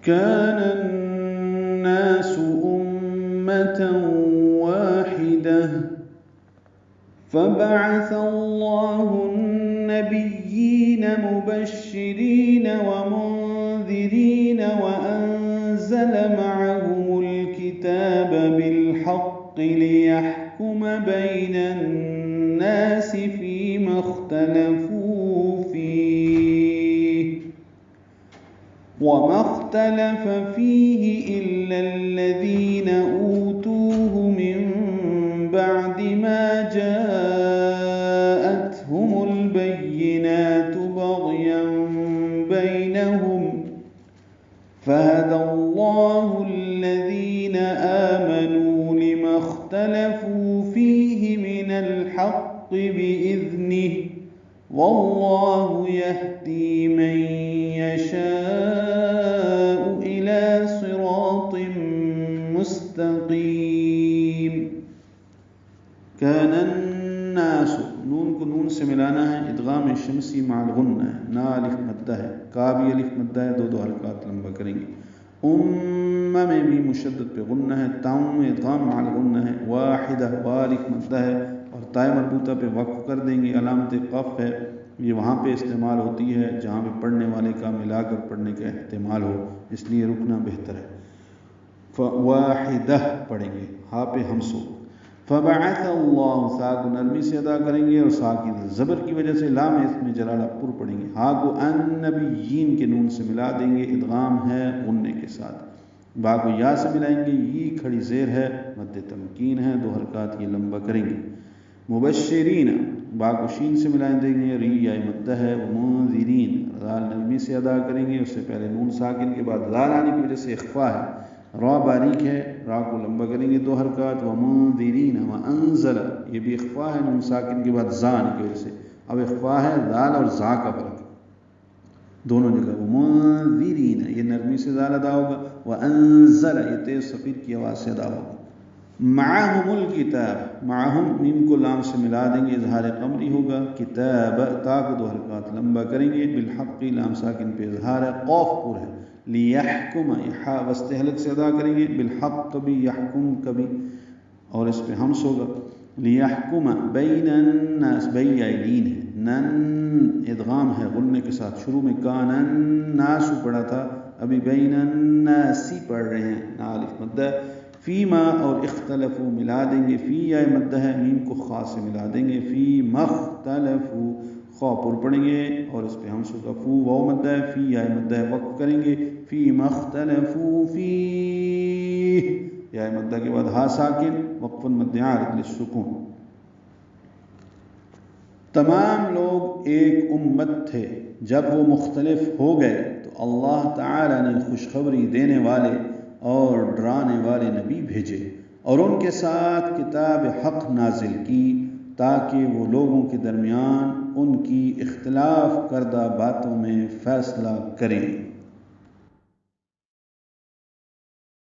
كان الناس أمة واحدة فبعث الله النبيين مبشرين ومنذرين وأنزل معهم الكتاب بالحق ليحكم بين الناس فيما اختلفوا فيه وما اختلف فيه إلا الذين أوتوه من بعد ما جاءتهم البينات بغيا بينهم فهدى الله الذين آمنوا لما اختلفوا فيه من الحق بإذنه والله يهدي من يشاء إلى صراط مستقيم. كان الناس، نون کو نون سے ملانا ہے، ادغام شمسی مع الغنہ ہے، نا الف مدہ ہے، کا بھی الف مدہ ہے، دو حرکات لمبا کریں گے. امہ میں بھی مشدد پہ غنہ ہے، تاؤں میں ادغام مع الغنہ ہے، واحدہ والف مدہ ہے اور تائے مربوطہ پہ وقف کر دیں گے. علامت قف ہے، یہ وہاں پہ استعمال ہوتی ہے جہاں پہ پڑھنے والے کا ملا کر پڑھنے کا احتمال ہو، اس لیے رکنا بہتر ہے. واحدہ پڑھیں گے، ہاں پہ ہمس ہو. فبعث اللہ، سا کو نرمی سے ادا کریں گے اور سا کی زبر کی وجہ سے لام اس میں جلالہ پر پڑھیں گے. ہا کو النبیین کے نون سے ملا دیں گے، ادغام ہے غننے کے ساتھ. با کو یا سے ملائیں گے، یہ کھڑی زیر ہے، مد تمکین ہے، دو حرکات یہ لمبا کریں گے. مبشرین، با کو شین سے ملائیں دیں گے، ری یا مدہ ہے. منذرین، زال نرمی سے ادا کریں گے، اس سے پہلے نون ساکن کے بعد زال آنے کی وجہ سے اخفا ہے، را باریک ہے، را کو لمبا کریں گے، دو حرکات. ومنذرین وانزل، یہ بھی اخفا ہے نون ساکن کے بعد زا آنے کی وجہ سے. اب اخفا ہے زال اور زا کا فرق دونوں جگہ. ومنذرین، یہ نرمی سے زال ادا ہوگا. وانزل، یہ تیز صفیر کی آواز سے ادا ہوگا. معہم الکتاب، معہم میم کو لام سے ملا دیں گے، اظہار قمری ہوگا. کتاب، تا کو دو حرکات لمبا کریں گے. بالحق، لام ساکن پہ اظہار ہے، قوف پر ہے. لیحکم، ہا وسط حلق سے ادا کریں گے. بالحق کبھی، یحکم کبھی، اور اس پہ ہمس ہوگا. لیحکم بین الناس، بیعلین ہے، نن ادغام ہے غننے کے ساتھ. شروع میں کان الناس پڑھا تھا، ابھی بین الناسی پڑھ رہے ہیں، نا الف مدہ. فیما اور اختلفو ملا دیں گے، فی یا مدہ ہے، میم کو خا سے ملا دیں گے. فی مختلفو، خا پر پڑھیں گے اور اس پہ ہمس ہوگا. فو واو مدہ ہے، فی یا مدہ ہے، وقف کریں گے. فی مختلفو فی، یا مدہ کے بعد ہا ساکن، وقف مد عارض للسکون. تمام لوگ ایک امت تھے، جب وہ مختلف ہو گئے تو اللہ تعالی نے خوشخبری دینے والے اور ڈرانے والے نبی بھیجے اور ان کے ساتھ کتاب حق نازل کی تاکہ وہ لوگوں کے درمیان ان کی اختلاف کردہ باتوں میں فیصلہ کریں.